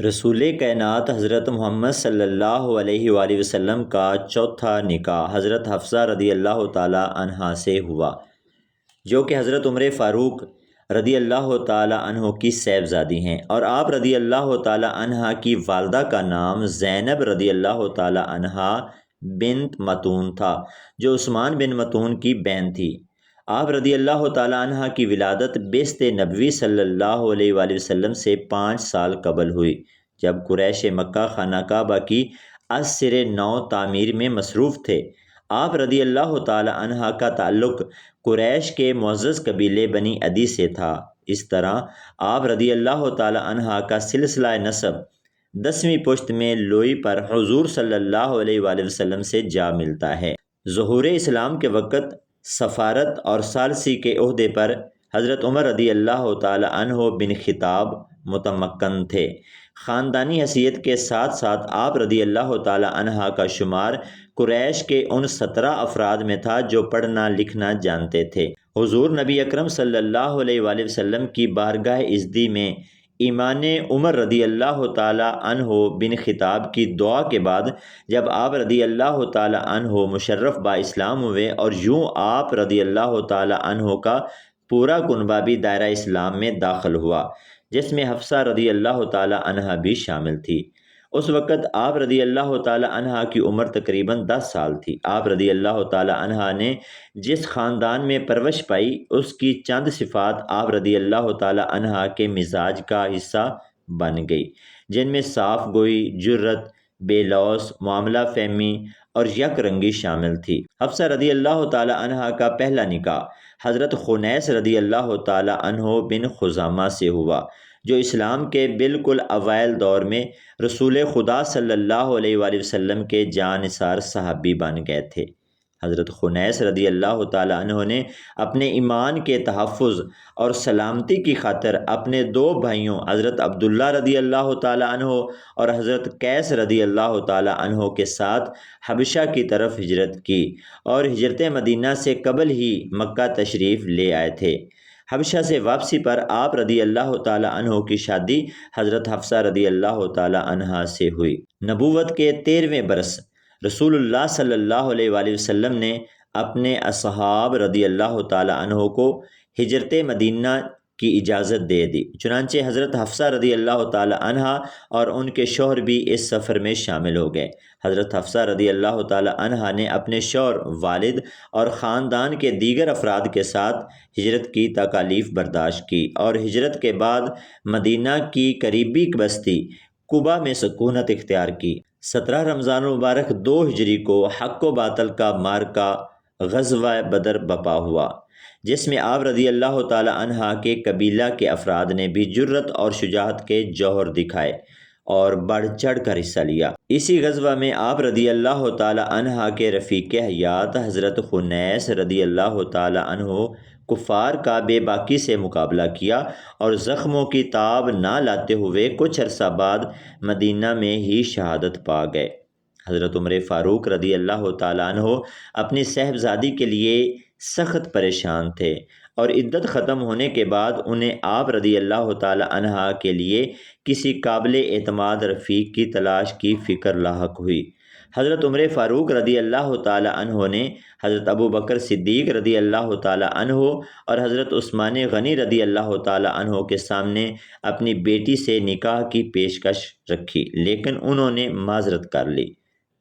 رسول کائنات حضرت محمد صلی اللہ علیہ وآلہ وسلم کا چوتھا نکاح حضرت حفصہ رضی اللہ تعالی عنہا سے ہوا، جو کہ حضرت عمر فاروق رضی اللہ تعالی عنہ کی صاحبزادی ہیں، اور آپ رضی اللہ تعالی عنہا کی والدہ کا نام زینب رضی اللہ تعالی عنہا بنت متون تھا، جو عثمان بن متون کی بہن تھی۔ آپ رضی اللہ تعالی عنہ کی ولادت بعثت نبوی صلی اللہ علیہ وآلہ وسلم سے 5 سال قبل ہوئی، جب قریش مکہ خانہ کعبہ کی ازسر نو تعمیر میں مصروف تھے۔ آپ رضی اللہ تعالی عنہ کا تعلق قریش کے معزز قبیلے بنی عدی سے تھا۔ اس طرح آپ رضی اللہ تعالی عنہ کا سلسلہ نسب 10ویں پشت میں لوئی پر حضور صلی اللہ علیہ وآلہ وسلم سے جا ملتا ہے۔ ظہور اسلام کے وقت سفارت اور ثالثی کے عہدے پر حضرت عمر رضی اللہ تعالی عنہ بن خطاب متمکن تھے۔ خاندانی حیثیت کے ساتھ ساتھ آپ رضی اللہ تعالی عنہ کا شمار قریش کے ان 17 افراد میں تھا جو پڑھنا لکھنا جانتے تھے۔ حضور نبی اکرم صلی اللہ علیہ وآلہ وسلم کی بارگاہ عزتی میں ایمان عمر رضی اللہ تعالی عنہ بن خطاب کی دعا کے بعد جب آپ رضی اللہ تعالی عنہ مشرف با اسلام ہوئے، اور یوں آپ رضی اللہ تعالی عنہ کا پورا کنبہ بھی دائرہ اسلام میں داخل ہوا، جس میں حفصہ رضی اللہ تعالی عنہ بھی شامل تھی۔ اس وقت آپ رضی اللہ تعالی عنہ کی عمر تقریباً 10 سال تھی۔ آپ رضی اللہ تعالی عنہ نے جس خاندان میں پرورش پائی، اس کی چند صفات آپ رضی اللہ تعالی عنہ کے مزاج کا حصہ بن گئی، جن میں صاف گوئی، جرت، بے لوث، معاملہ فہمی اور یک رنگی شامل تھی۔ حفصہ رضی اللہ تعالی عنہ کا پہلا نکاح حضرت خنیس رضی اللہ تعالی عنہ بن خزامہ سے ہوا، جو اسلام کے بالکل اوائل دور میں رسول خدا صلی اللہ علیہ وآلہ وسلم کے جانثار صحابی بن گئے تھے۔ حضرت خنیس رضی اللہ تعالی عنہ نے اپنے ایمان کے تحفظ اور سلامتی کی خاطر اپنے 2 بھائیوں حضرت عبداللہ رضی اللہ تعالی عنہ اور حضرت قیس رضی اللہ تعالی عنہ کے ساتھ حبشہ کی طرف ہجرت کی، اور ہجرت مدینہ سے قبل ہی مکہ تشریف لے آئے تھے۔ حبشہ سے واپسی پر آپ رضی اللہ تعالی عنہ کی شادی حضرت حفصہ رضی اللہ تعالی عنہ سے ہوئی۔ نبوت کے 13ویں برس رسول اللہ صلی اللہ علیہ وآلہ وسلم نے اپنے اصحاب رضی اللہ تعالی عنہ کو ہجرت مدینہ کی اجازت دے دی، چنانچہ حضرت حفصہ رضی اللہ تعالی عنہ اور ان کے شوہر بھی اس سفر میں شامل ہو گئے۔ حضرت حفصہ رضی اللہ تعالی عنہ نے اپنے شوہر، والد اور خاندان کے دیگر افراد کے ساتھ ہجرت کی تکالیف برداشت کی، اور ہجرت کے بعد مدینہ کی قریبی بستی قباء میں سکونت اختیار کی۔ 17 رمضان المبارک 2 ہجری کو حق و باطل کا معرکہ غزوہ بدر برپا ہوا، جس میں آپ رضی اللہ تعالی عنہ کے قبیلہ کے افراد نے بھی جرت اور شجاعت کے جوہر دکھائے اور بڑھ چڑھ کر حصہ لیا۔ اسی غزوہ میں آپ رضی اللہ تعالی عنہ کے رفیق حیات حضرت خنیس رضی اللہ تعالی عنہ کفار کا بے باکی سے مقابلہ کیا، اور زخموں کی تاب نہ لاتے ہوئے کچھ عرصہ بعد مدینہ میں ہی شہادت پا گئے۔ حضرت عمر فاروق رضی اللہ تعالی عنہ اپنی صاحبزادی کے لیے سخت پریشان تھے، اور عدت ختم ہونے کے بعد انہیں آپ رضی اللہ تعالی عنہ کے لیے کسی قابل اعتماد رفیق کی تلاش کی فکر لاحق ہوئی۔ حضرت عمر فاروق رضی اللہ تعالی عنہ نے حضرت ابو بکر صدیق رضی اللہ تعالی عنہ اور حضرت عثمان غنی رضی اللہ تعالی عنہ کے سامنے اپنی بیٹی سے نکاح کی پیشکش رکھی، لیکن انہوں نے معذرت کر لی۔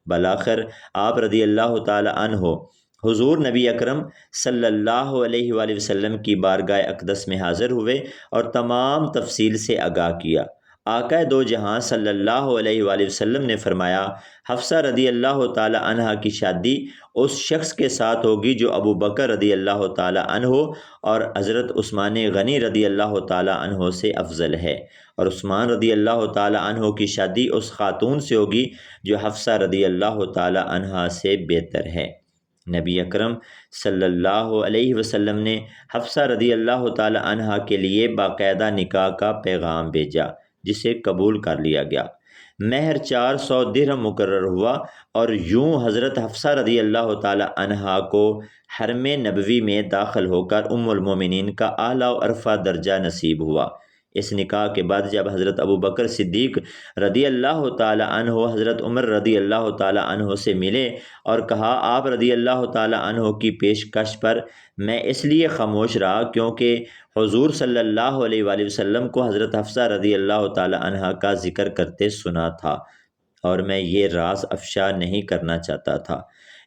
بالآخر آپ رضی اللہ تعالی عنہ حضور نبی اکرم صلی اللہ علیہ وآلہ وسلم کی بارگاہ اقدس میں حاضر ہوئے اور تمام تفصیل سے آگاہ کیا۔ آقا دو جہاں صلی اللہ علیہ وآلہ وسلم نے فرمایا، حفصہ رضی اللہ تعالی عنہ کی شادی اس شخص کے ساتھ ہوگی جو ابو بکر رضی اللہ تعالی عنہ اور حضرت عثمان غنی رضی اللہ تعالی عنہ سے افضل ہے، اور عثمان رضی اللہ تعالی عنہ کی شادی اس خاتون سے ہوگی جو حفصہ رضی اللہ تعالی عنہ سے بہتر ہے۔ نبی اکرم صلی اللہ علیہ وسلم نے حفصہ رضی اللہ تعالی عنہ کے لیے باقاعدہ نکاح کا پیغام بھیجا، جسے قبول کر لیا گیا۔ مہر 400 درہم مقرر ہوا، اور یوں حضرت حفصہ رضی اللہ تعالی عنہ کو حرم نبوی میں داخل ہو کر ام المومنین کا اعلیٰ و عرفہ درجہ نصیب ہوا۔ اس نکاح کے بعد جب حضرت ابو بکر صدیق رضی اللہ تعالی عنہ حضرت عمر رضی اللہ تعالی عنہ سے ملے اور کہا آپ رضی اللہ تعالی عنہ کی پیشکش پر میں اس لیے خاموش رہا کیونکہ حضور صلی اللہ علیہ وآلہ وسلم کو حضرت حفصہ رضی اللہ تعالی عنہ کا ذکر کرتے سنا تھا اور میں یہ راز افشا نہیں کرنا چاہتا تھا۔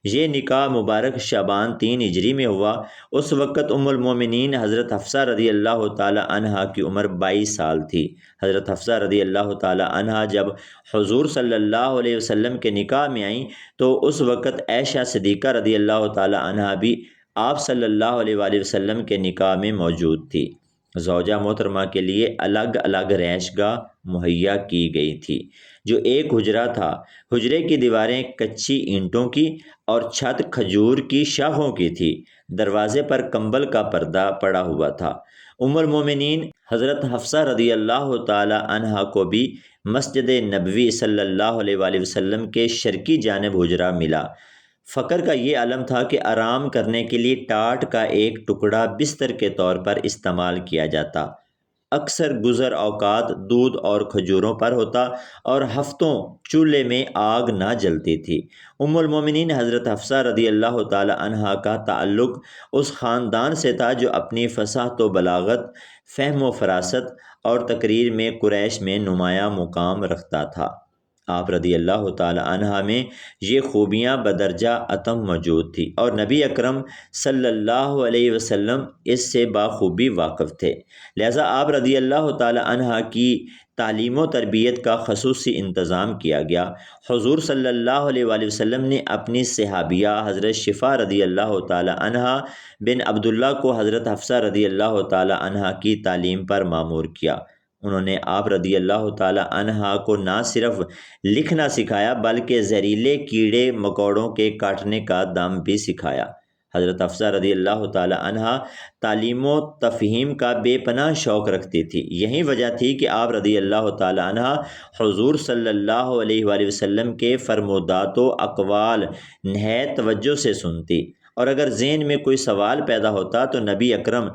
یہ نکاح مبارک شعبان 3 ہجری میں ہوا۔ اس وقت ام المومنین حضرت حفصہ رضی اللہ تعالی عنہا کی عمر 22 سال تھی۔ حضرت حفصہ رضی اللہ تعالی عنہا جب حضور صلی اللہ علیہ وسلم کے نکاح میں آئیں تو اس وقت عائشہ صدیقہ رضی اللہ تعالی عنہا بھی آپ صلی اللہ علیہ وآلہ وسلم کے نکاح میں موجود تھی۔ زوجہ محترمہ کے لیے الگ الگ رہائش گاہ مہیا کی گئی تھی جو ایک حجرہ تھا۔ حجرے کی دیواریں کچی اینٹوں کی اور چھت کھجور کی شاخوں کی تھی۔ دروازے پر کمبل کا پردہ پڑا ہوا تھا۔ ام المومنین حضرت حفصہ رضی اللہ تعالی عنہا کو بھی مسجد نبوی صلی اللہ علیہ وآلہ وسلم کے شرقی جانب حجرہ ملا۔ فقر کا یہ عالم تھا کہ آرام کرنے کے لیے ٹاٹ کا ایک ٹکڑا بستر کے طور پر استعمال کیا جاتا۔ اکثر گزر اوقات دودھ اور کھجوروں پر ہوتا اور ہفتوں چولہے میں آگ نہ جلتی تھی۔ ام المومنین حضرت حفصہ رضی اللہ تعالی عنہا کا تعلق اس خاندان سے تھا جو اپنی فصاحت و بلاغت، فہم و فراست اور تقریر میں قریش میں نمایاں مقام رکھتا تھا۔ آپ رضی اللہ تعالی عنہ میں یہ خوبیاں بدرجہ اتم موجود تھی اور نبی اکرم صلی اللہ علیہ وسلم اس سے بخوبی واقف تھے، لہذا آپ رضی اللہ تعالی عنہ کی تعلیم و تربیت کا خصوصی انتظام کیا گیا۔ حضور صلی اللہ علیہ وآلہ وسلم نے اپنی صحابیہ حضرت شفا رضی اللہ تعالی عنہ بن عبداللہ کو حضرت حفصہ رضی اللہ تعالی عنہ کی تعلیم پر مامور کیا۔ انہوں نے آپ رضی اللہ تعالی عنہ کو نہ صرف لکھنا سکھایا بلکہ زہریلے کیڑے مکوڑوں کے کاٹنے کا دم بھی سکھایا۔ حضرت حفصہ رضی اللہ تعالی عنہ تعلیم و تفہیم کا بے پناہ شوق رکھتی تھی۔ یہی وجہ تھی کہ آپ رضی اللہ تعالی عنہ حضور صلی اللہ علیہ وآلہ وسلم کے فرمودات و اقوال نہایت توجہ سے سنتی، اور اگر ذہن میں کوئی سوال پیدا ہوتا تو نبی اکرم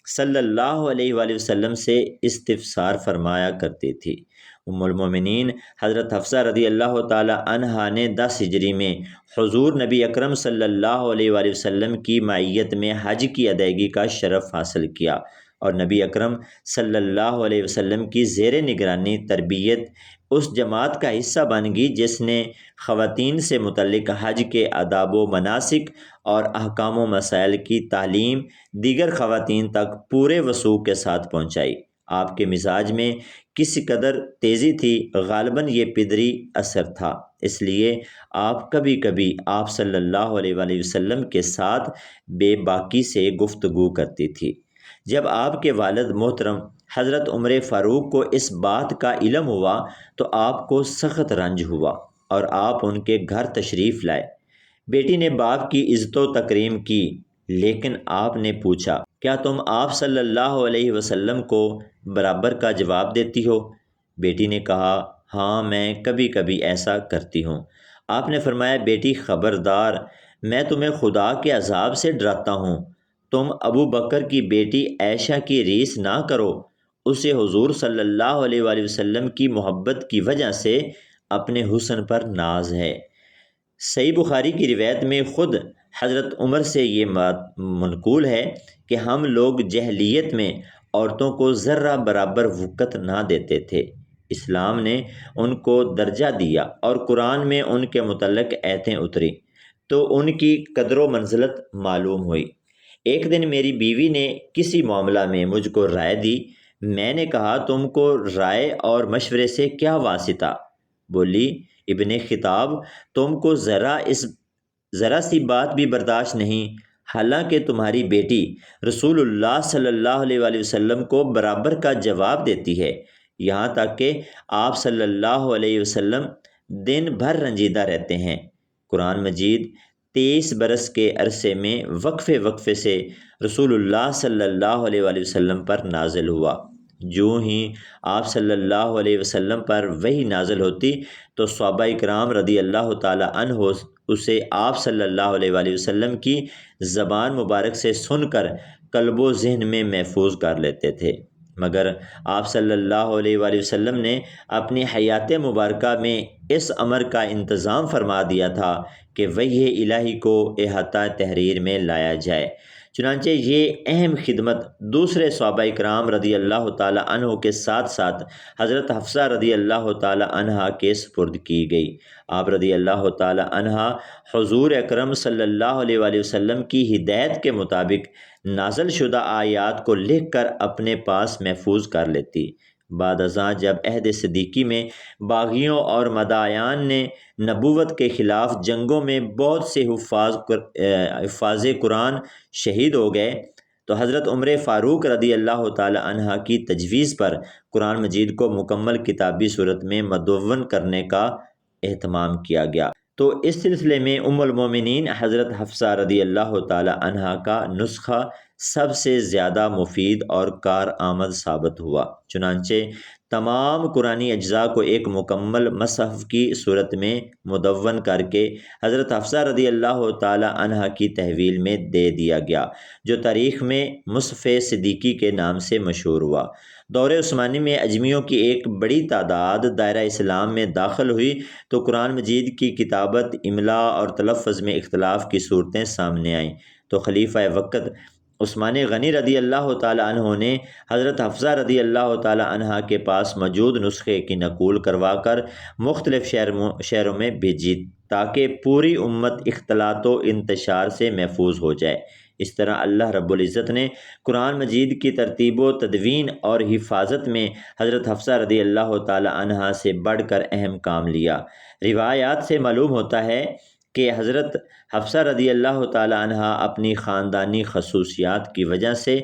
صلی اللہ علیہ وآلہ وسلم سے استفسار فرمایا کرتی تھی۔ ام المومنین حضرت حفصہ رضی اللہ تعالی عنہا نے 10 ہجری میں حضور نبی اکرم صلی اللہ علیہ وآلہ وسلم کی معیت میں حج کی ادائیگی کا شرف حاصل کیا اور نبی اکرم صلی اللہ علیہ وسلم کی زیر نگرانی تربیت اس جماعت کا حصہ بن گئی جس نے خواتین سے متعلق حج کے آداب و مناسک اور احکام و مسائل کی تعلیم دیگر خواتین تک پورے وثوق کے ساتھ پہنچائی۔ آپ کے مزاج میں کسی قدر تیزی تھی، غالباً یہ پدری اثر تھا، اس لیے آپ کبھی کبھی آپ صلی اللہ علیہ وآلہ وسلم کے ساتھ بے باکی سے گفتگو کرتی تھی۔ جب آپ کے والد محترم حضرت عمر فاروق کو اس بات کا علم ہوا تو آپ کو سخت رنج ہوا اور آپ ان کے گھر تشریف لائے۔ بیٹی نے باپ کی عزت و تکریم کی، لیکن آپ نے پوچھا کیا تم آپ صلی اللہ علیہ وسلم کو برابر کا جواب دیتی ہو؟ بیٹی نے کہا ہاں میں کبھی کبھی ایسا کرتی ہوں۔ آپ نے فرمایا بیٹی خبردار، میں تمہیں خدا کے عذاب سے ڈراتا ہوں، تم ابو بکر کی بیٹی عائشہ کی ریس نہ کرو، اسے حضور صلی اللہ علیہ وآلہ وسلم کی محبت کی وجہ سے اپنے حسن پر ناز ہے۔ صحیح بخاری کی روایت میں خود حضرت عمر سے یہ منقول ہے کہ ہم لوگ جہلیت میں عورتوں کو ذرہ برابر وقت نہ دیتے تھے، اسلام نے ان کو درجہ دیا اور قرآن میں ان کے متعلق آیتیں اتری تو ان کی قدر و منزلت معلوم ہوئی۔ ایک دن میری بیوی نے کسی معاملہ میں مجھ کو رائے دی، میں نے کہا تم کو رائے اور مشورے سے کیا واسطہ؟ بولی ابن خطاب تم کو ذرا سی بات بھی برداشت نہیں، حالانکہ تمہاری بیٹی رسول اللہ صلی اللہ علیہ وآلہ وسلم کو برابر کا جواب دیتی ہے، یہاں تک کہ آپ صلی اللہ علیہ وسلم دن بھر رنجیدہ رہتے ہیں۔ قرآن مجید 23 برس کے عرصے میں وقفے وقفے سے رسول اللہ صلی اللہ علیہ وآلہ وسلم پر نازل ہوا۔ جو ہی آپ صلی اللہ علیہ وسلم پر وحی نازل ہوتی تو صحابہ کرام رضی اللہ تعالی عنہ اسے آپ صلی اللہ علیہ وآلہ وسلم کی زبان مبارک سے سن کر قلب و ذہن میں محفوظ کر لیتے تھے۔ مگر آپ صلی اللہ علیہ وآلہ وسلم نے اپنی حیات مبارکہ میں اس امر کا انتظام فرما دیا تھا کہ وحی الہی کو احاطہ تحریر میں لایا جائے۔ چنانچہ یہ اہم خدمت دوسرے صحابہ کرام رضی اللہ تعالی عنہ کے ساتھ ساتھ حضرت حفصہ رضی اللہ تعالی عنہا کے سپرد کی گئی۔ آپ رضی اللہ تعالی عنہا حضور اکرم صلی اللہ علیہ وآلہ وسلم کی ہدایت کے مطابق نازل شدہ آیات کو لکھ کر اپنے پاس محفوظ کر لیتی۔ بعد ازاں جب عہد صدیقی میں باغیوں اور مدعیان نے نبوت کے خلاف جنگوں میں بہت سے حفاظ قرآن شہید ہو گئے تو حضرت عمر فاروق رضی اللہ تعالی عنہ کی تجویز پر قرآن مجید کو مکمل کتابی صورت میں مدون کرنے کا اہتمام کیا گیا۔ تو اس سلسلے میں ام المومنین حضرت حفصہ رضی اللہ تعالی عنہا کا نسخہ سب سے زیادہ مفید اور کارآمد ثابت ہوا۔ چنانچہ تمام قرآنی اجزاء کو ایک مکمل مصحف کی صورت میں مدون کر کے حضرت حفصہ رضی اللہ تعالی عنہا کی تحویل میں دے دیا گیا، جو تاریخ میں مصحف صدیقی کے نام سے مشہور ہوا۔ دور عثمانی میں اجمیوں کی ایک بڑی تعداد دائرہ اسلام میں داخل ہوئی تو قرآن مجید کی کتابت، املا اور تلفظ میں اختلاف کی صورتیں سامنے آئیں تو خلیفہ وقت عثمان غنی رضی اللہ تعالی عنہ نے حضرت حفصہ رضی اللہ تعالی عنہا کے پاس موجود نسخے کی نقول کروا کر مختلف شہروں میں بھیجی تاکہ پوری امت اختلاط و انتشار سے محفوظ ہو جائے۔ اس طرح اللہ رب العزت نے قرآن مجید کی ترتیب و تدوین اور حفاظت میں حضرت حفصہ رضی اللہ تعالی عنہا سے بڑھ کر اہم کام لیا۔ روایات سے معلوم ہوتا ہے کہ حضرت حفصہ رضی اللہ تعالی عنہا اپنی خاندانی خصوصیات کی وجہ سے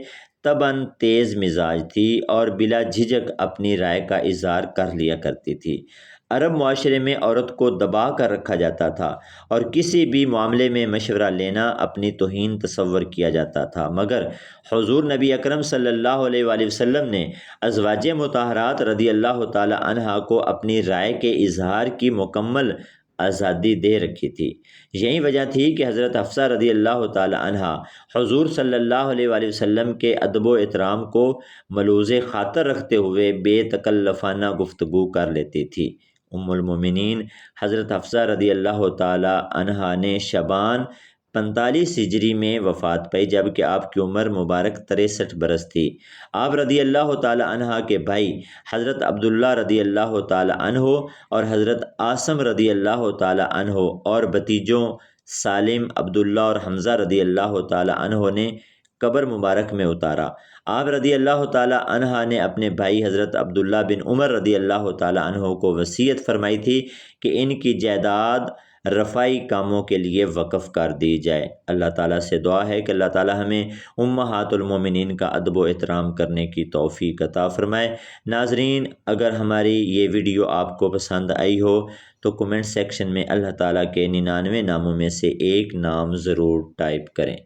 طبعاً تیز مزاج تھی اور بلا جھجک اپنی رائے کا اظہار کر لیا کرتی تھی۔ عرب معاشرے میں عورت کو دبا کر رکھا جاتا تھا اور کسی بھی معاملے میں مشورہ لینا اپنی توہین تصور کیا جاتا تھا، مگر حضور نبی اکرم صلی اللہ علیہ وآلہ وسلم نے ازواج مطہرات رضی اللہ تعالی عنہا کو اپنی رائے کے اظہار کی مکمل آزادی دے رکھی تھی۔ یہی وجہ تھی کہ حضرت حفصہ رضی اللہ تعالی عنہا حضور صلی اللہ علیہ وآلہ وسلم کے ادب و احترام کو ملوز خاطر رکھتے ہوئے بے تکلفانہ گفتگو کر لیتی تھی۔ ام المومنین حضرت حفصہ رضی اللہ تعالی عنہا نے شعبان 45 ہجری میں وفات پائی، جبکہ آپ کی عمر مبارک 63 برس تھی۔ آپ رضی اللہ تعالی عنہا کے بھائی حضرت عبداللہ رضی اللہ تعالی عنہ اور حضرت عاصم رضی اللہ تعالی عنہ اور بھتیجوں سالم، عبداللہ اور حمزہ رضی اللہ تعالی عنہ نے قبر مبارک میں اتارا۔ آپ رضی اللہ تعالی عنہ نے اپنے بھائی حضرت عبداللہ بن عمر رضی اللہ تعالی عنہ کو وصیت فرمائی تھی کہ ان کی جائیداد رفائی کاموں کے لیے وقف کر دی جائے۔ اللہ تعالیٰ سے دعا ہے کہ اللہ تعالیٰ ہمیں امہات المومنین کا ادب و احترام کرنے کی توفیق عطا فرمائے۔ ناظرین، اگر ہماری یہ ویڈیو آپ کو پسند آئی ہو تو کمنٹ سیکشن میں اللہ تعالیٰ کے 99 ناموں میں سے ایک نام ضرور ٹائپ کریں۔